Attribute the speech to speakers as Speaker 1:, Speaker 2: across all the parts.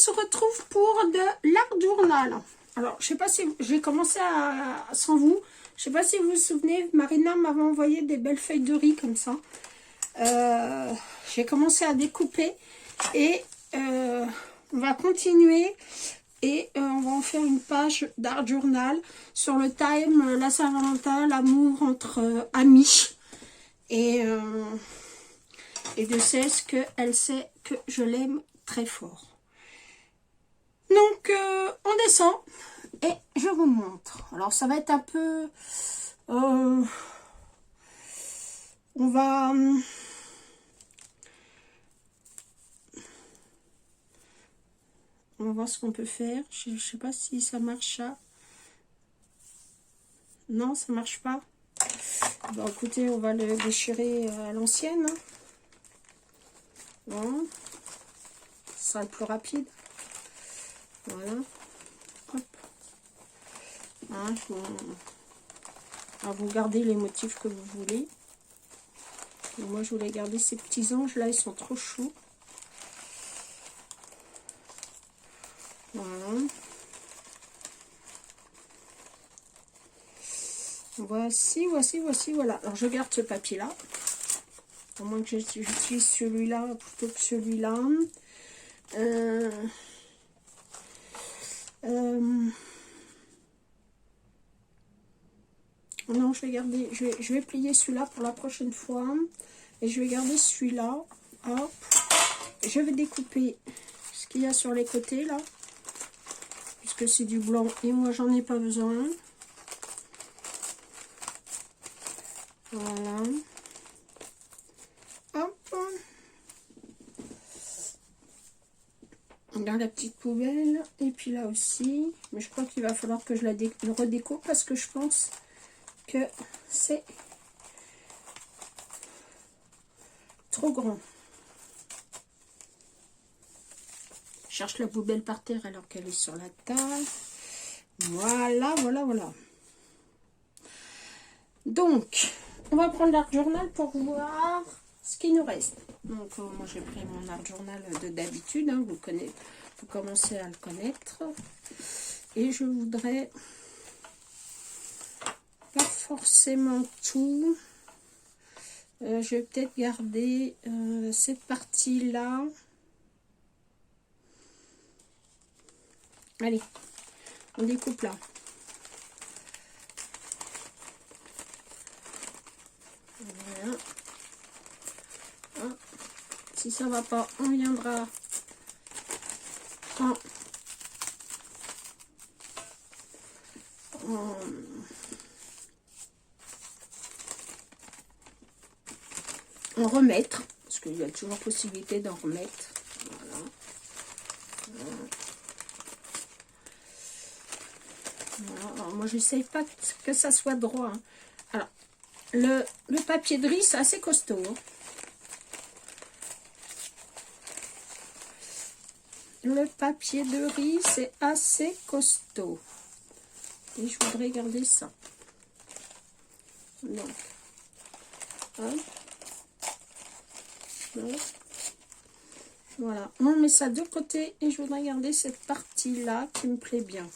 Speaker 1: se retrouve pour de l'art journal. Alors, je sais pas si j'ai commencé sans vous. Je sais pas si vous vous souvenez, Marina m'avait envoyé des belles feuilles de riz comme ça. J'ai commencé à découper et on va continuer et on va en faire une page d'art journal sur le thème la Saint-Valentin, l'amour entre amis. Et de cesse qu'elle sait que je l'aime très fort. Donc, on descend et je vous montre. Alors, ça va être un peu... on va... On va voir ce qu'on peut faire. Je ne sais pas si ça marche. Non, ça marche pas. Bon, écoutez, on va le déchirer à l'ancienne. Bon. Ce sera le plus rapide. Voilà. Hop. Hein, vous gardez les motifs que vous voulez. Et moi, je voulais garder ces petits anges là, ils sont trop chauds. Voilà. Voici, voilà. Alors, je garde ce papier-là. À moins que j'utilise celui-là plutôt que celui-là. Non, je vais garder, je vais plier celui-là pour la prochaine fois. Et je vais garder celui-là. Hop. Je vais découper ce qu'il y a sur les côtés, là. Puisque c'est du blanc et moi, j'en ai pas besoin. Voilà. Hop. Dans la petite poubelle. Et puis là aussi. Mais je crois qu'il va falloir que je la redécoupe parce que je pense que c'est trop grand. Je cherche la poubelle par terre alors qu'elle est sur la table. Voilà. Donc, on va prendre l'art journal pour voir ce qui nous reste. Donc, moi j'ai pris mon art journal de d'habitude. Hein, vous commencez à le connaître. Et je voudrais pas forcément tout. Je vais peut-être garder cette partie-là. Allez, on découpe là. Voilà. Ah, si ça va pas, on viendra en remettre, parce qu'il y a toujours possibilité d'en remettre. Voilà. Voilà. Alors, moi, j'essaye pas que ça soit droit. Hein. Alors, le papier de riz, c'est assez costaud. Hein. Le papier de riz, c'est assez costaud. Et je voudrais garder ça. Donc, hop. Voilà, on met ça de côté et je voudrais garder cette partie là qui me plaît bien.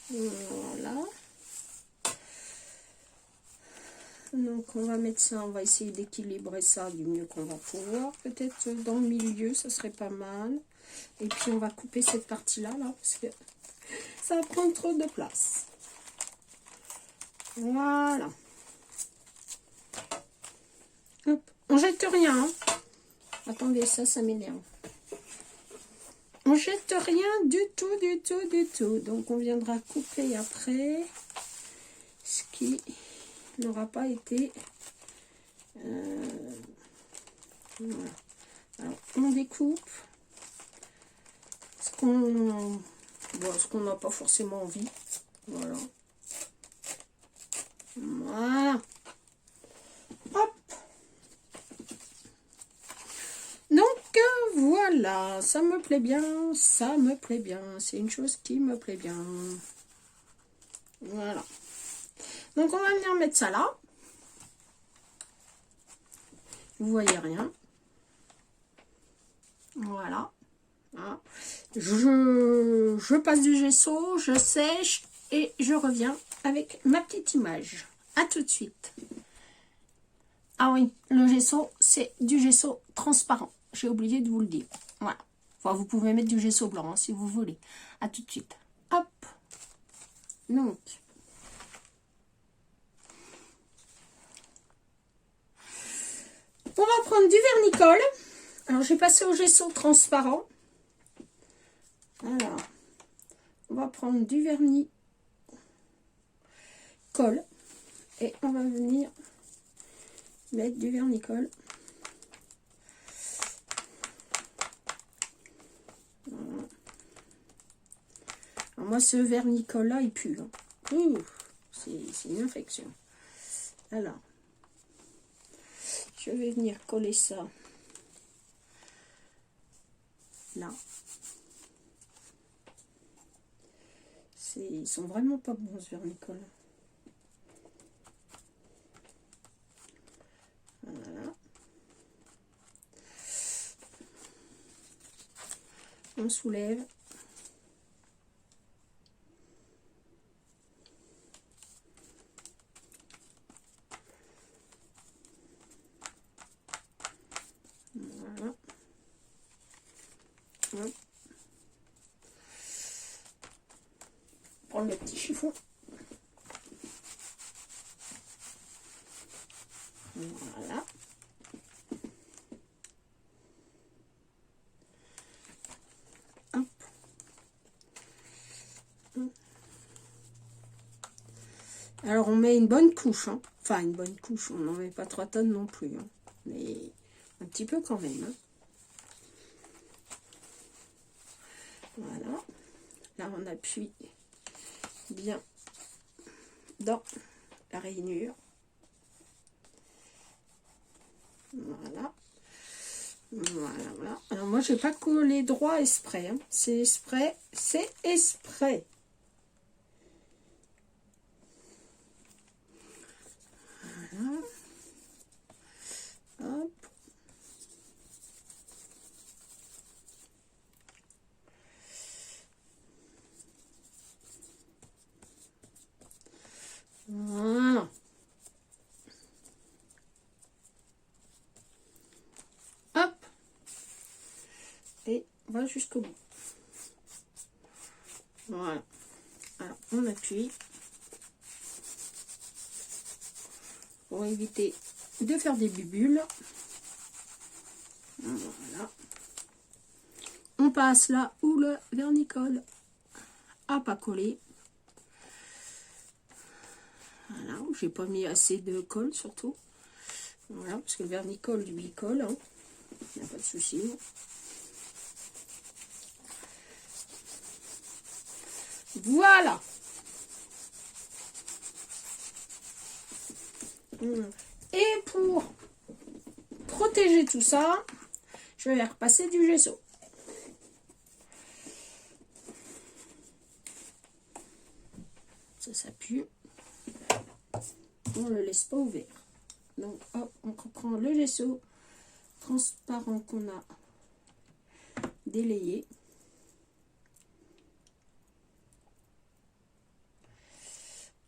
Speaker 1: Voilà. Donc on va mettre ça, on va essayer d'équilibrer ça du mieux qu'on va pouvoir. Peut-être dans le milieu, ça serait pas mal. Et puis on va couper cette partie là, parce que ça va prendre trop de place. Voilà. Hop. On jette rien. Hein. Attendez, ça m'énerve. On jette rien du tout. Donc, on viendra couper après ce qui n'aura pas été... voilà. Alors, on découpe ce qu'on n'a pas forcément envie. Voilà. Voilà. Hop. Donc, voilà, ça me plaît bien, c'est une chose qui me plaît bien. Voilà. Donc, on va venir mettre ça là. Vous voyez rien. Voilà. Voilà. Je passe du gesso, je sèche et je reviens avec ma petite image. À tout de suite. Ah oui, le gesso, c'est du gesso transparent. J'ai oublié de vous le dire. Voilà. Enfin, vous pouvez mettre du gesso blanc hein, si vous voulez. À tout de suite. Hop. Donc. On va prendre du vernicole. Alors, j'ai passé au gesso transparent. Alors, on va prendre du vernis colle et on va venir mettre du vernicole. Voilà. Alors moi, ce vernicole là, il pue. Hein. C'est une infection. Alors, je vais venir coller ça là. Ils sont vraiment pas bons ce vernicole. Voilà. On soulève. Voilà. Hop. Prendre le petit chiffon. Voilà. Hop. Alors on met une bonne couche, hein. Enfin une bonne couche, on n'en met pas 3 tonnes non plus, hein. Mais un petit peu quand même. Hein. Voilà. Là on appuie bien dans la rainure. Voilà. Voilà, voilà. Alors moi, je n'ai pas collé droit exprès. Hein. C'est exprès. C'est exprès. Voilà. Hop. Voilà. Hop. Et on va jusqu'au bout. Voilà. Alors, on appuie. Pour éviter de faire des bulles. Voilà. On passe là où le vernicole a pas collé. Voilà, j'ai pas mis assez de colle surtout. Voilà, parce que le vernicole lui colle. Hein. Il n'y a pas de souci. Voilà. Et pour protéger tout ça, je vais repasser du gesso. Ça pue. On ne le laisse pas ouvert. Donc hop, on reprend le gesso transparent qu'on a délayé.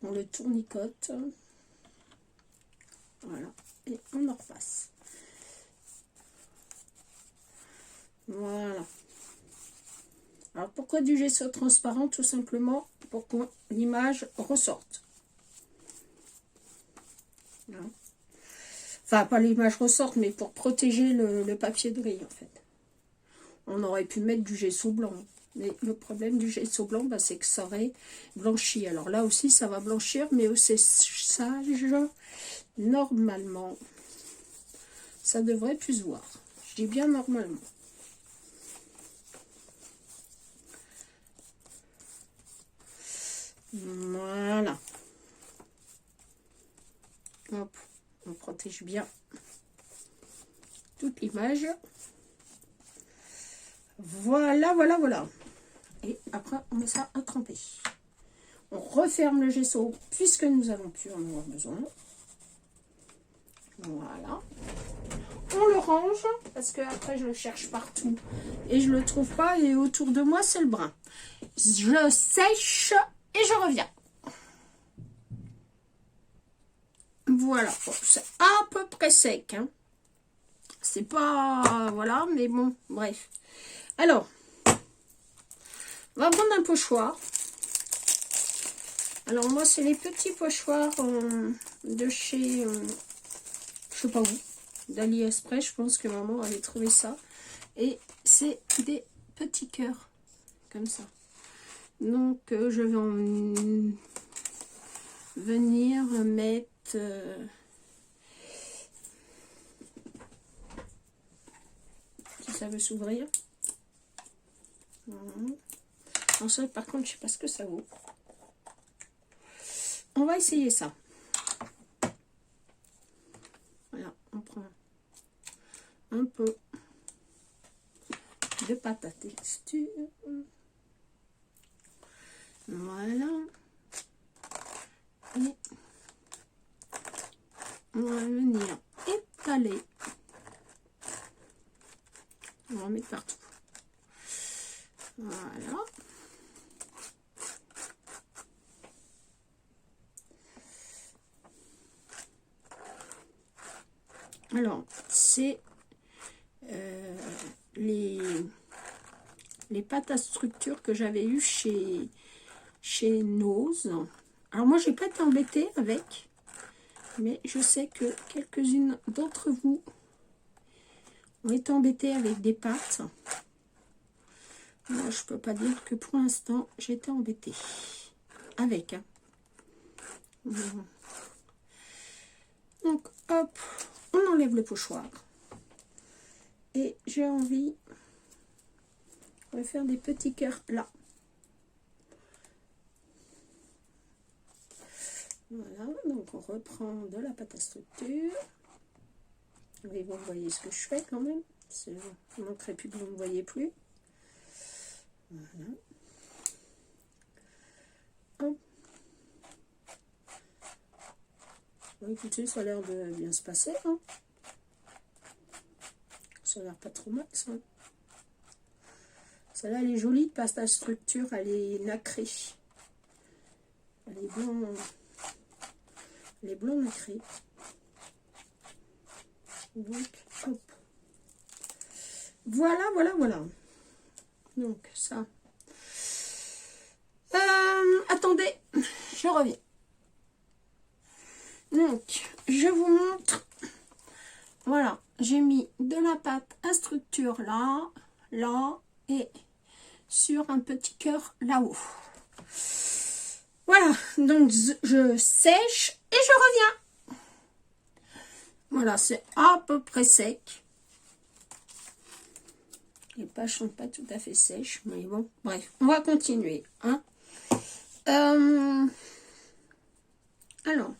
Speaker 1: On le tournicote. Voilà. Et on en repasse. Voilà. Alors pourquoi du gesso transparent? Tout simplement pour que l'image ressorte. Voilà. Enfin, pas l'image ressorte, mais pour protéger le papier de riz, en fait. On aurait pu mettre du gesso blanc. Mais le problème du gesso blanc, bah, c'est que ça aurait blanchi. Alors là aussi, ça va blanchir, mais au séchage, normalement, ça devrait plus se voir. Je dis bien normalement. Voilà. Hop, on protège bien toute l'image. Voilà, voilà, voilà. Et après, on met ça à tremper. On referme le gesso puisque nous n'allons plus en avoir besoin. Voilà. on le range, parce que après je le cherche partout et je le trouve pas, et autour de moi c'est le brun. Je sèche et je reviens. Voilà, bon, c'est à peu près sec, hein. C'est pas... voilà, mais bon, bref. Alors, on va prendre un pochoir. Alors moi, c'est les petits pochoirs de chez... je sais pas où. d'AliExpress, je pense que maman avait trouvé ça. Et c'est des petits cœurs, comme ça. Donc, je vais en venir mettre... si ça veut s'ouvrir. Voilà. En ça, par contre, je sais pas ce que ça vaut. On va essayer ça. Voilà, on prend un peu de pâte à texture. Voilà. Et on va venir étaler. On va en mettre partout. Voilà. Alors, c'est les pâtes à structure que j'avais eues chez Nose. Alors, moi, j'ai pas été embêtée avec, mais je sais que quelques-unes d'entre vous ont été embêtées avec des pâtes. Moi, je peux pas dire que pour l'instant, j'ai été embêtée avec. Hein. Voilà. Donc, hop, on enlève le pochoir. Et j'ai envie de faire des petits cœurs là. Voilà, donc on reprend de la pâte à structure. Et vous voyez ce que je fais quand même. Je ne manquerait plus que vous ne me voyez plus. Voilà. Hop. Bon, écoutez, ça a l'air de bien se passer. Hein. Ça a l'air pas trop mal, ça. Celle-là, elle est jolie, de pâte à structure, elle est nacrée. Elle est blanc. Elle est blanc nacrée. Donc, hop. Voilà, voilà, voilà. Donc, ça. Attendez, je reviens. Donc, je vous montre. Voilà, j'ai mis de la pâte à structure là, là, et sur un petit cœur là-haut. Voilà, donc je sèche et je reviens. Voilà, c'est à peu près sec. Les pages sont pas tout à fait sèches, mais bon, bref, on va continuer. Hein. Alors,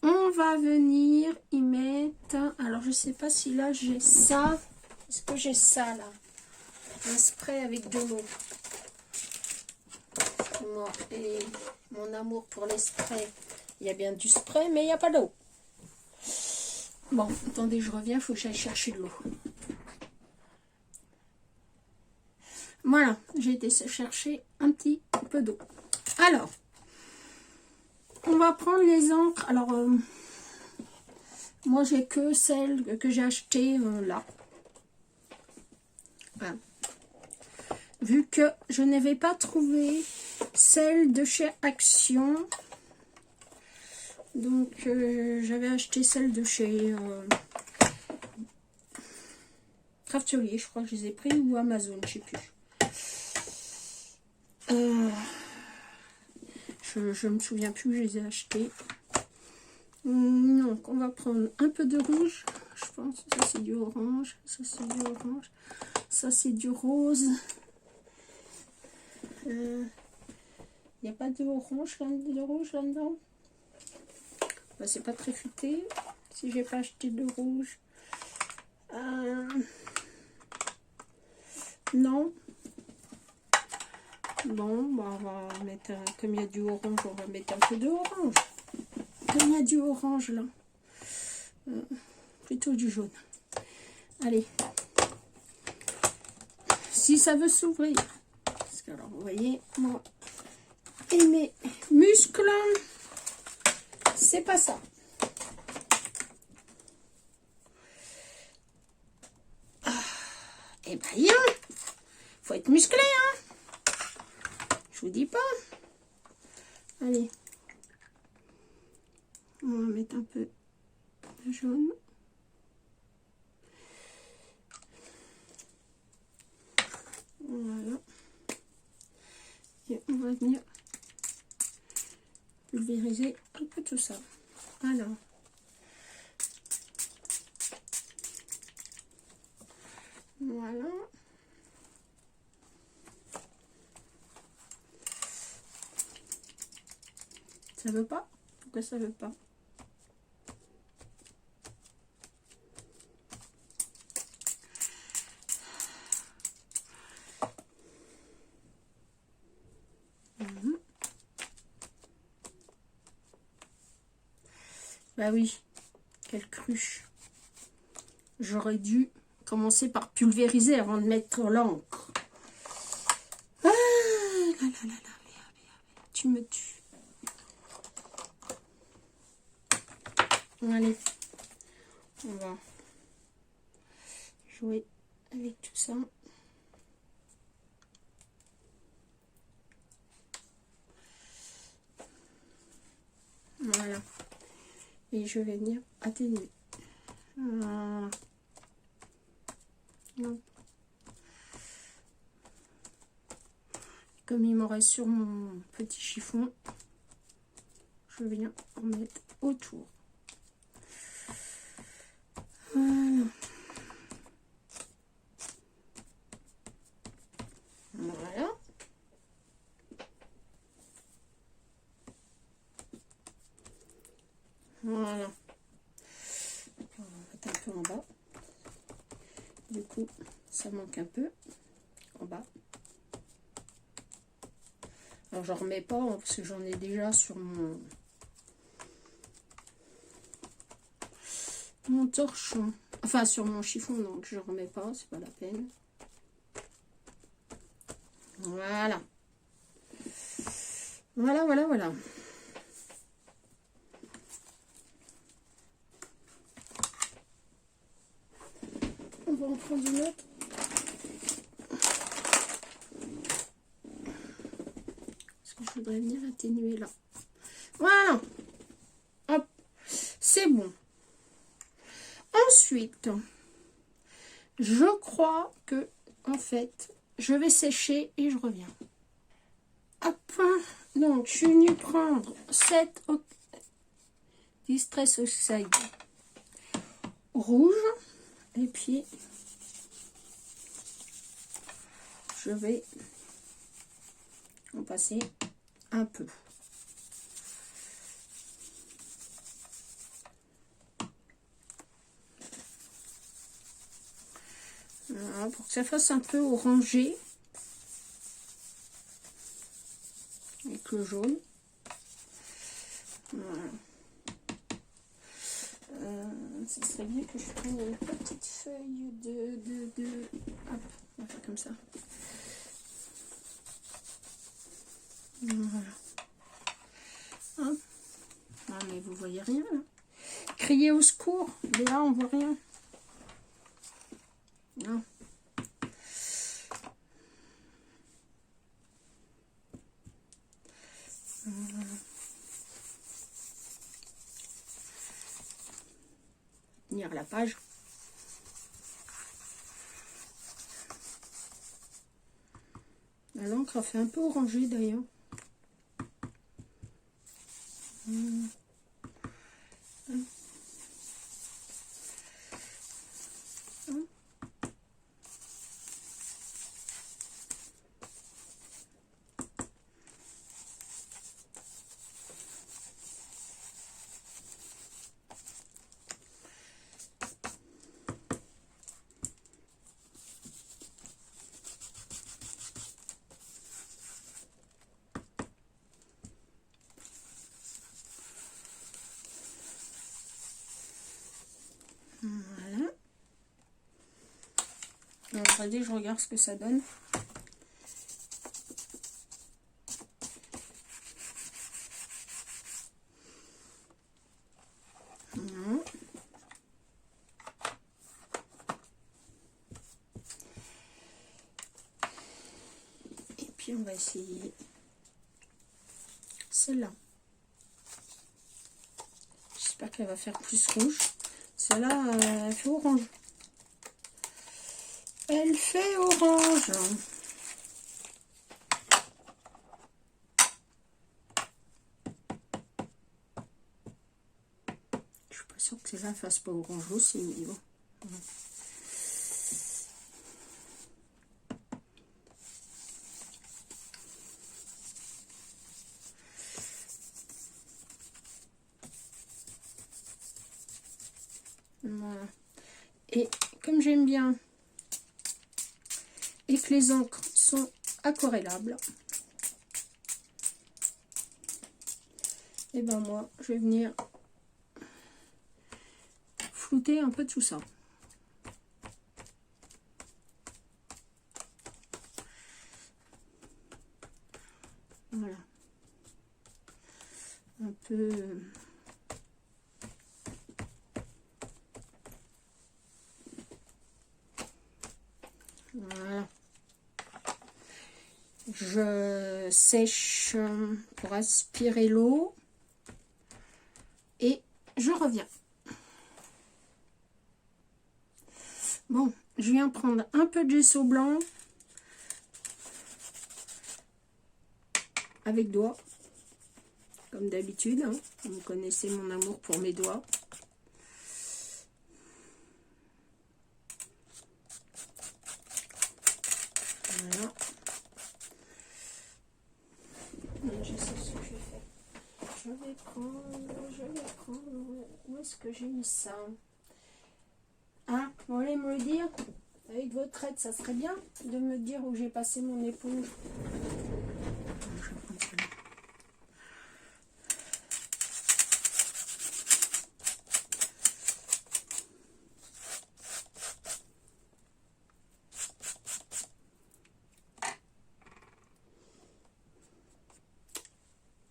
Speaker 1: on va venir y mettre... Alors, je sais pas si là, j'ai ça. Est-ce que j'ai ça, là? Un spray avec de l'eau. Moi, et mon amour pour les sprays. Il y a bien du spray, mais il n'y a pas d'eau. Bon, attendez, je reviens, il faut que j'aille chercher de l'eau. Voilà, j'ai été chercher un petit peu d'eau. Alors, on va prendre les encres. Alors, moi, j'ai que celle que j'ai achetée là. Voilà. Vu que je n'avais pas trouvé celle de chez Action. Donc, j'avais acheté celle de chez Craftelier, je crois que je les ai pris, ou Amazon, je ne sais plus. Je me souviens plus où je les ai achetés. Donc, on va prendre un peu de rouge. Je pense que ça, c'est du orange. Ça, c'est du orange. Ça, c'est du rose. Il n'y a pas de orange, de rouge là-dedans. Ben, c'est pas très futé. Si j'ai pas acheté de rouge. Non. Bon, bah, on va mettre, comme il y a du orange, on va mettre un peu de orange. Comme il y a du orange là. plutôt du jaune. Allez. Si ça veut s'ouvrir. Parce que alors, vous voyez, moi et mes muscles, c'est pas ça. Eh ben, faut être musclé, hein. Je vous dis pas. Allez. On va mettre un peu de jaune. Voilà. Et on va venir pulvériser un peu tout ça. Alors. Voilà. Ça veut pas? Pourquoi ça veut pas? Bah oui, quelle cruche. J'aurais dû commencer par pulvériser avant de mettre l'encre. Ah là là là là, tu me tues. Allez, on va jouer avec tout ça. Voilà. Et je vais venir atténuer. Voilà. Comme il m'en reste sur mon petit chiffon, je viens en mettre autour. Voilà. Voilà. Voilà. On va mettre un peu en bas. Du coup, ça manque un peu en bas. Alors, j'en remets pas hein, parce que j'en ai déjà sur mon torchon. Enfin, sur mon chiffon, donc je remets pas, c'est pas la peine. Voilà. Voilà, voilà, voilà. On va en prendre une autre. Parce que je voudrais venir atténuer là. Voilà. Hop. C'est bon. Ensuite, je crois que, en fait, je vais sécher et je reviens. Hop. Donc, je suis venue prendre cette Distress Oxide rouge. Et puis, je vais en passer un peu. Voilà, pour que ça fasse un peu orangé. Avec le jaune. Voilà. Ça serait bien que je prenne une petite feuille de... Hop, on va faire comme ça. Voilà. Hein? Ah, mais vous voyez rien là. Criez au secours. Là, on voit rien. Non. Voilà. Tenir la page. L'encre a fait un peu orangé d'ailleurs. Attendez, je regarde ce que ça donne. Et puis on va essayer celle-là. J'espère qu'elle va faire plus rouge. Celle-là, elle fait orange. Elle fait orange. Je suis pas sûre que celle-là fasse pas orange aussi, mais bon. Voilà. Et comme j'aime bien et que les encres sont aquarellables, et ben moi je vais venir flouter un peu tout ça. Voilà. Un peu. Voilà. Je sèche pour aspirer l'eau. Et je reviens. Bon, je viens prendre un peu de gesso blanc avec doigts, comme d'habitude. Hein. Vous connaissez mon amour pour mes doigts. Voilà. Je sais ce que je vais faire. Je vais prendre. Où est-ce que j'ai mis ça? Hein? Vous allez me le dire? Avec votre aide, ça serait bien de me dire où j'ai passé mon éponge. Je vais prendre celle-là.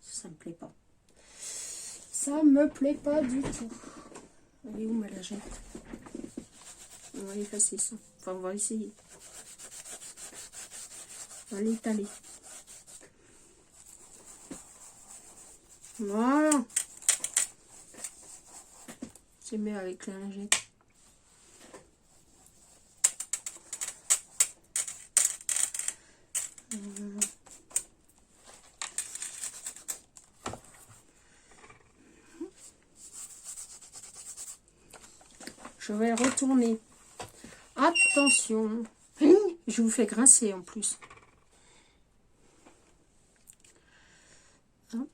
Speaker 1: Ça me plaît pas. Ça me plaît pas du tout. Elle est où ma lingette? On va effacer ça. Enfin, on va essayer. On va l'étaler. Voilà. C'est mieux avec la lingette. Je vais retourner. Attention. Je vous fais grincer en plus. Hein?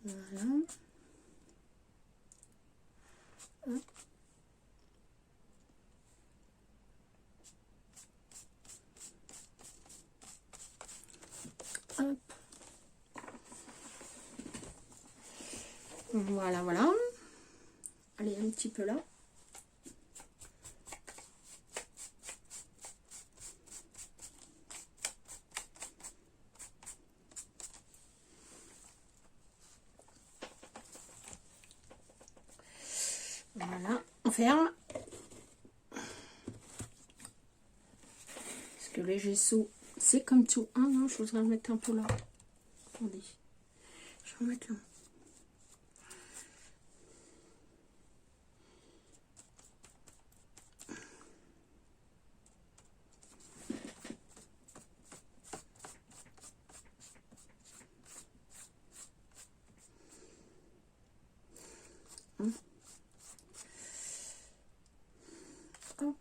Speaker 1: Voilà. Hop. Hop. Voilà, voilà. Allez, un petit peu là. Voilà, on ferme. Parce que les gessos, c'est comme tout. Ah non, je voudrais en mettre un peu là. Attendez. Je vais en mettre là. Hop.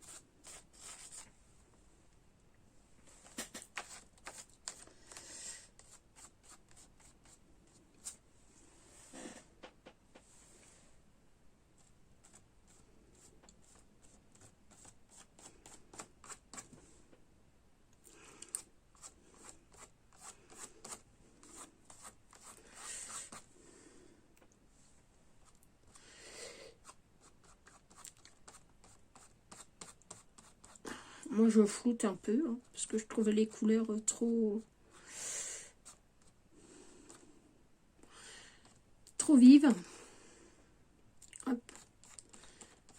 Speaker 1: Moi, je floute un peu, hein, parce que je trouvais les couleurs trop vives. Hop.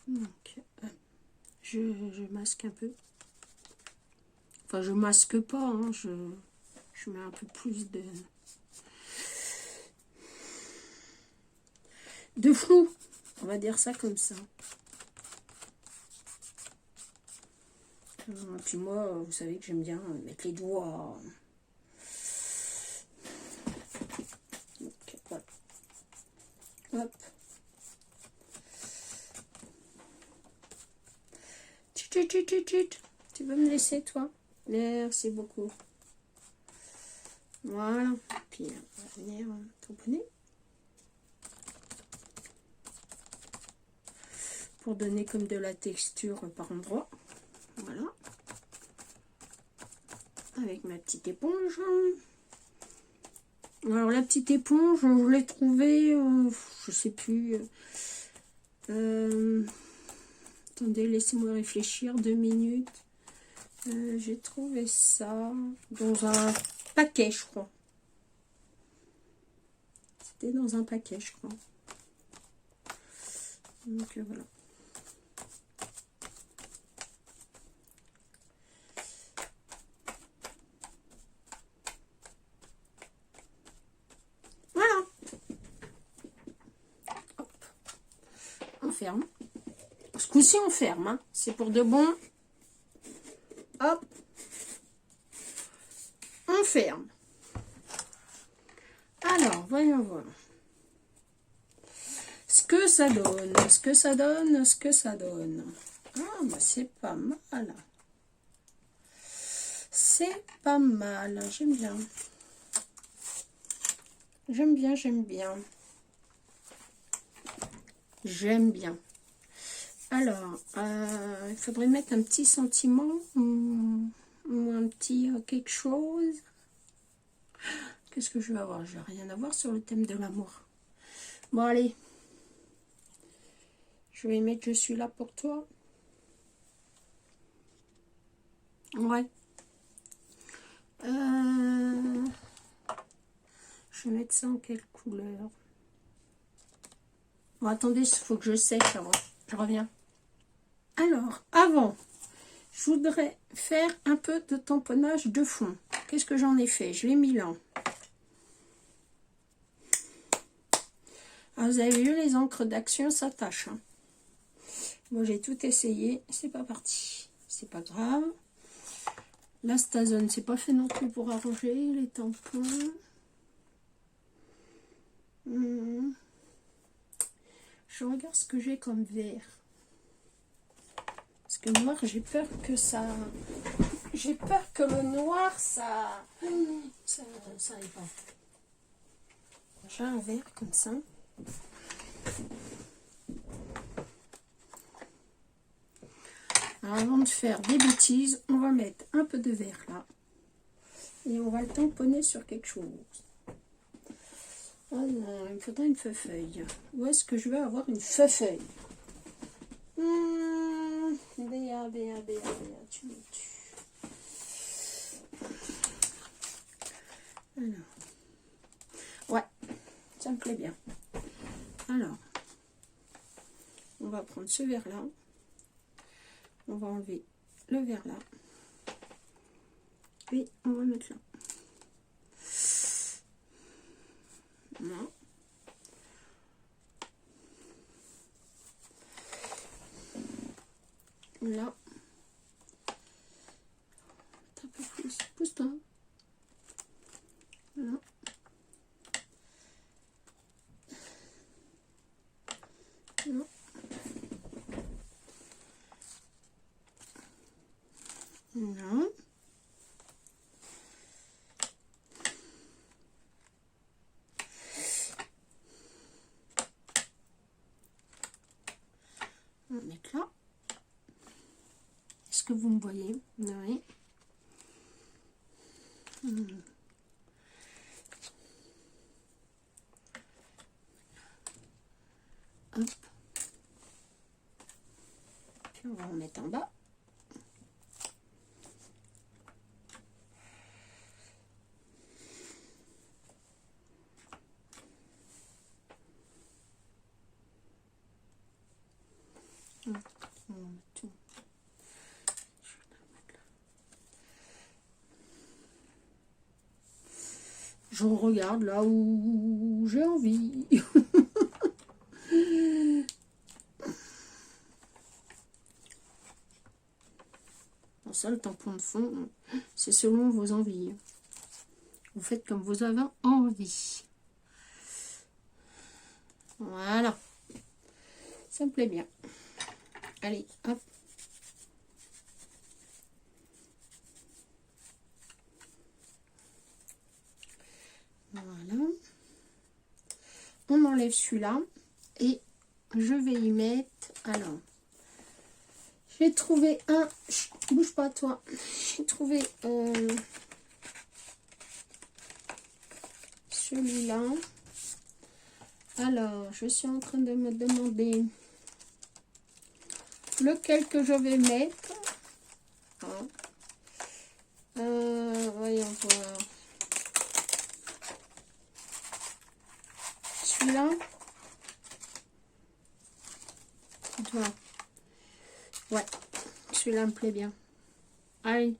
Speaker 1: Donc, je masque un peu. Enfin, je masque pas, hein, je mets un peu plus de flou. On va dire ça comme ça. Puis moi, vous savez que j'aime bien mettre les doigts. Donc, voilà. Hop. Tu veux me laisser, toi? Merci beaucoup. Voilà. Puis, on va venir tamponner. Pour donner comme de la texture par endroit. Voilà. Avec ma petite éponge. Alors, la petite éponge, je l'ai trouvée, je sais plus. Attendez, laissez-moi réfléchir 2 minutes. J'ai trouvé ça dans un paquet, je crois. C'était dans un paquet, je crois. Donc, voilà. Voilà. Hop. On ferme. Ce coup-ci, on ferme. Hein. C'est pour de bon. Hop. On ferme. Alors, voyons voir. Ce que ça donne. Ce que ça donne. Ce que ça donne. Ah, bah c'est pas mal. C'est pas mal. J'aime bien. J'aime bien, j'aime bien. J'aime bien. Alors, il faudrait mettre un petit sentiment ou un petit quelque chose. Qu'est-ce que je vais avoir? Je n'ai rien à voir sur le thème de l'amour. Bon, allez. Je vais mettre « Je suis là pour toi ». Ouais. Je vais mettre ça en quelle couleur? Bon, attendez, il faut que je sèche avant. Je reviens. Alors, avant, je voudrais faire un peu de tamponnage de fond. Qu'est-ce que j'en ai fait? Je l'ai mis là. Ah, vous avez vu, les encres d'action s'attachent. Hein. Moi, j'ai tout essayé. C'est pas parti. C'est pas grave. La Stazone, c'est pas fait non plus pour arranger les tampons. Je regarde ce que j'ai comme vert. Parce que noir, j'ai peur que ça... J'ai peur que le noir, ça aille pas. J'ai un vert comme ça. Alors, avant de faire des bêtises, on va mettre un peu de vert là. Et on va le tamponner sur quelque chose. Oh non, il me faudrait une feuille. Où est-ce que je vais avoir une feuille? Béa, tu me tues. Alors. Ouais, ça me plaît bien. Alors, on va prendre ce verre là. On va enlever le verre là. Et on va mettre là. Non. Là. Un peu plus. Pousse-toi. Là. Là. Là. On va mettre là. Est-ce que vous me voyez? Oui. Hop. Puis on va en mettre en bas. Tout. Je regarde là où j'ai envie. Bon, ça, le tampon de fond, c'est selon vos envies. Vous faites comme vous avez envie. Voilà. Ça me plaît bien. Allez, hop. Voilà. On enlève celui-là. Et je vais y mettre... Alors, j'ai trouvé un... Chut, bouge pas, toi. J'ai trouvé celui-là. Alors, je suis en train de me demander lequel que je vais mettre. Hein. Voyons voir. Celui-là. Ouais, celui-là me plaît bien. Allez.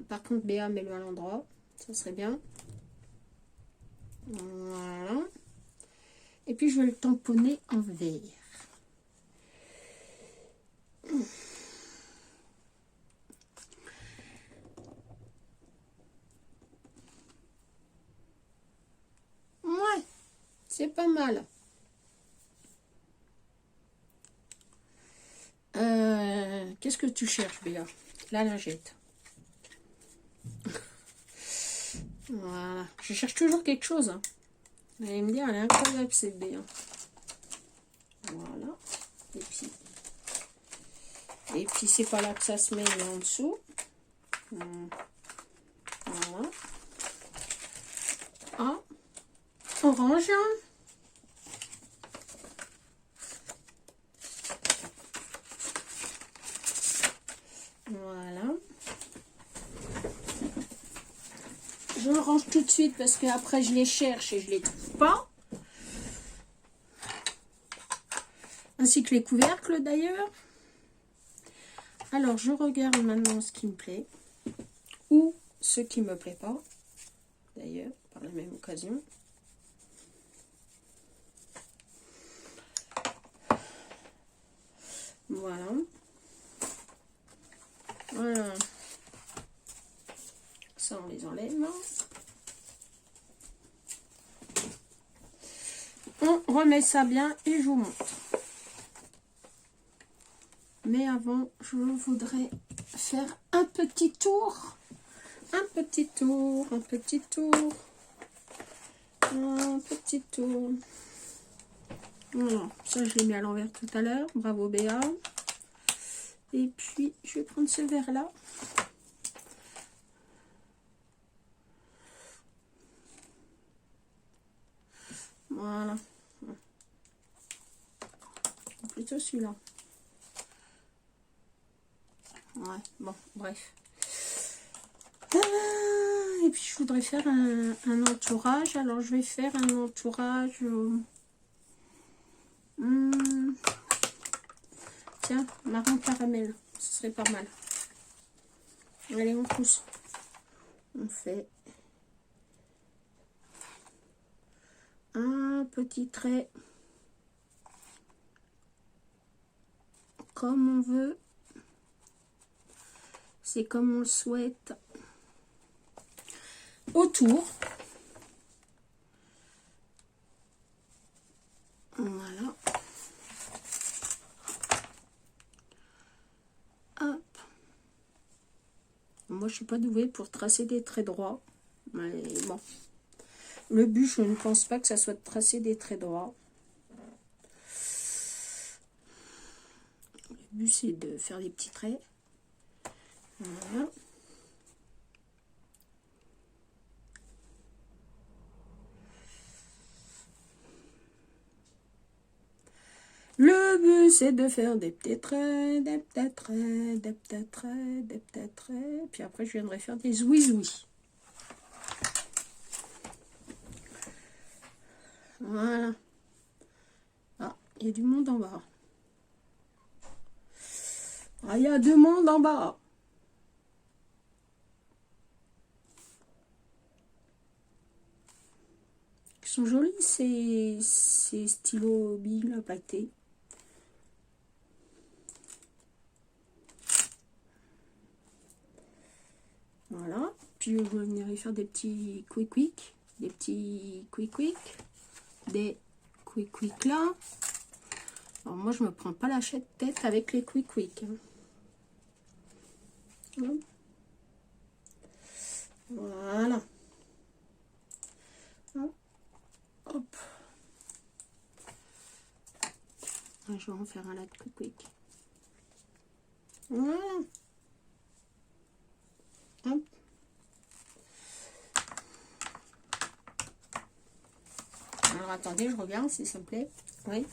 Speaker 1: Par contre, Béa, mets-le à l'endroit. Ça serait bien. Voilà. Et puis, je vais le tamponner en vert. Ouais, c'est pas mal. Qu'est-ce que tu cherches, Béa? La lingette. Voilà. Je cherche toujours quelque chose. Hein. Vous allez me dire, elle est incroyable, cette Béa. Voilà. Et puis c'est pas là que ça se met, mais en dessous. Voilà. Ah, orange. Voilà. Je le range tout de suite parce que après je les cherche et je les trouve pas. Ainsi que les couvercles d'ailleurs. Alors je regarde maintenant ce qui me plaît. Ou ce qui me plaît pas. D'ailleurs, par la même occasion. Voilà. Voilà. Ça, on les enlève. On remet ça bien et je vous montre. Mais avant, je voudrais faire un petit tour. Un petit tour, un petit tour. Un petit tour. Voilà, ça je l'ai mis à l'envers tout à l'heure. Bravo Béa. Et puis, je vais prendre ce verre-là. Voilà. Plutôt celui-là. Ouais, bon, bref. Et puis, je voudrais faire un entourage. Alors, je vais faire un entourage... Tiens, marron caramel. Ce serait pas mal. Allez, on pousse. On fait un petit trait comme on veut. C'est comme on le souhaite. Autour. Voilà. Hop. Moi, je suis pas douée pour tracer des traits droits. Mais bon. Le but, je ne pense pas que ça soit de tracer des traits droits. Le but, c'est de faire des petits traits. Voilà. Le but, c'est de faire des petits traits, des petits traits, des petits traits, des petits traits. Puis après, je viendrai faire des zouis-zouis. Voilà. Ah, il y a du monde en bas. Ah, il y a 2 mondes en bas. Ils sont jolis ces stylos billes pâtés. Voilà. Puis je vais venir y faire des petits quick, des petits quick, des quick là. Alors moi je me prends pas la tête avec les quick. Voilà. Hop. Je vais en faire un là de quick. Voilà. Hop. Alors attendez, je regarde si ça me plaît. Oui.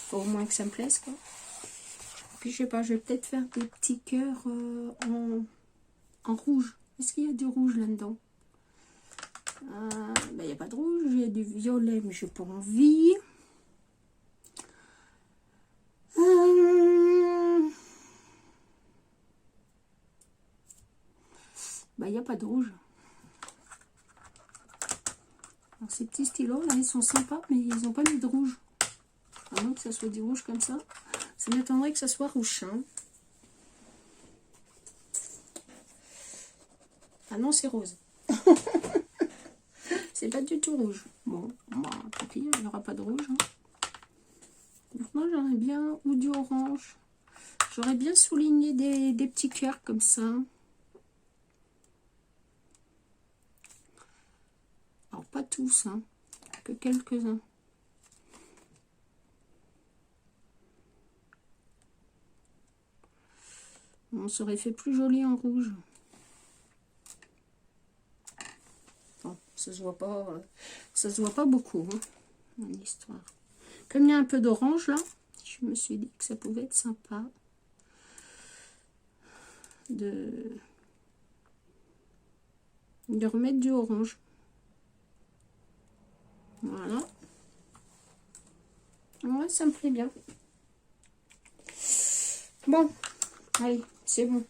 Speaker 1: Faut au moins que ça me plaise quoi. Puis je sais pas, je vais peut-être faire des petits cœurs en rouge. Est-ce qu'il y a du rouge là-dedans? Il n'y a pas de rouge, il y a du violet, mais j'ai pas envie. Il n'y a pas de rouge. Alors, ces petits stylos là, ils sont sympas, mais ils n'ont pas mis de rouge. À moins que ça soit du rouge comme ça. Ça m'étonnerait que ça soit rouge. Hein. Ah non, c'est rose. C'est pas du tout rouge. Bon, tant pis, il n'y aura pas de rouge. Hein. Donc moi, j'aurais bien, ou du orange. J'aurais bien souligné des petits cœurs comme ça. Alors, pas tous, hein, que quelques-uns. On s'aurait fait plus joli en rouge. Bon, ça se voit pas beaucoup, hein, mon histoire. Comme il y a un peu d'orange là, je me suis dit que ça pouvait être sympa de remettre du orange. Voilà. Ouais, ça me plaît bien. Bon, allez, c'est bon.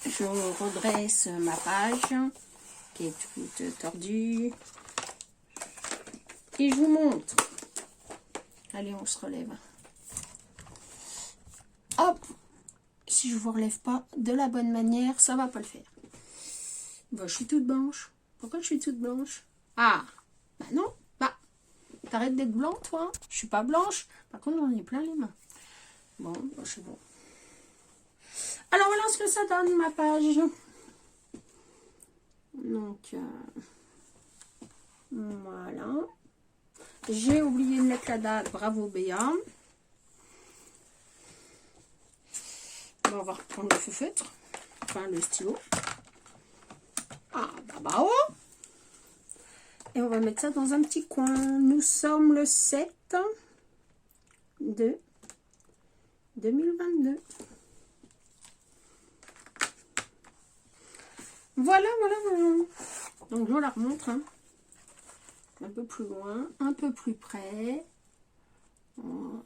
Speaker 1: Je redresse ma page qui est toute tordue. Et je vous montre. Allez, on se relève. Hop. Si je vous relève pas de la bonne manière, ça va pas le faire. Bon, je suis toute blanche. Pourquoi je suis toute blanche? Ah, bah non. Bah, t'arrêtes d'être blanc, toi. Je suis pas blanche. Par contre, j'en ai plein les mains. Bon, bah, c'est bon. Alors, voilà ce que ça donne, ma page. Donc, voilà. J'ai oublié de mettre la date. Bravo, Béa. On va reprendre le feutre. Enfin, le stylo. Ah, bah, oh. Et on va mettre ça dans un petit coin. Nous sommes le 7 de 2022. Voilà. Donc, je la remontre. Hein. Un peu plus loin, un peu plus près. Voilà.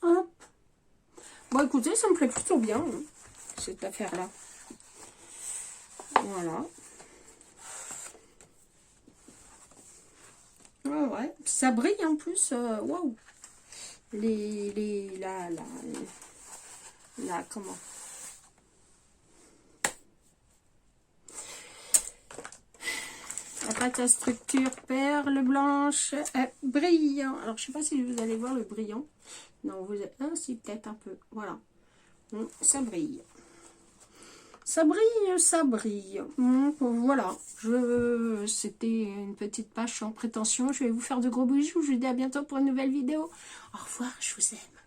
Speaker 1: Hop. Bon, écoutez, ça me plaît plutôt bien, hein, cette affaire-là. Voilà. Ouais. Ça brille en plus. Waouh. Comment? La pâte à structure perle blanche brille. Alors, je sais pas si vous allez voir le brillant. Non, vous êtes... Ah, si, peut-être un peu. Voilà. Ça brille. Ça brille. Voilà. C'était une petite page sans prétention. Je vais vous faire de gros bisous. Je vous dis à bientôt pour une nouvelle vidéo. Au revoir, je vous aime.